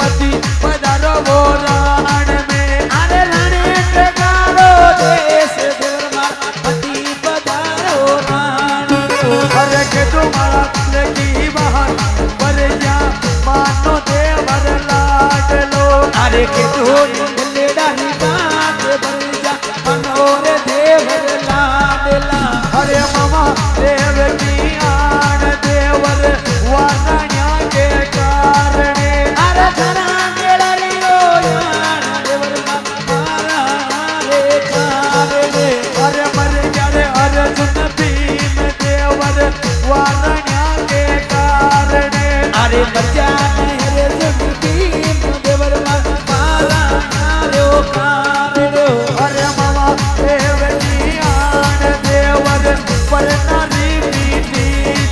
पति पधारो वो राण में अरे राणे टकारो देश देवर मारा पति पधारो राण अरे के तुम्हारा लगी बहन पर जा मानो देवर लाडलो अरे के लेड़ा ही बात बर जा मनोर देवर लाडला अरे मामा देव की आन देवर वारणा के कारणे अरे धरा मेरा लियो यान देवर मारा रे कारणे अरे मर जाने अर्जुन भीम देवर वारणा के कारणे अरे बच्चा रे भीम देवर मारा रे कारणे अरे मामा देव की आन देवर पर नारी मीठी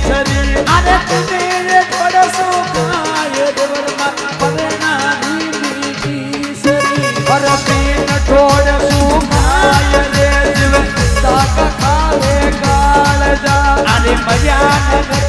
छरी अरे तेरे थोड़ा सो खाए देवर परना मीठी सरी अरे पीन ठोड़ सुखाय रे जीव ताक खावे काल जा अरे मजा नगर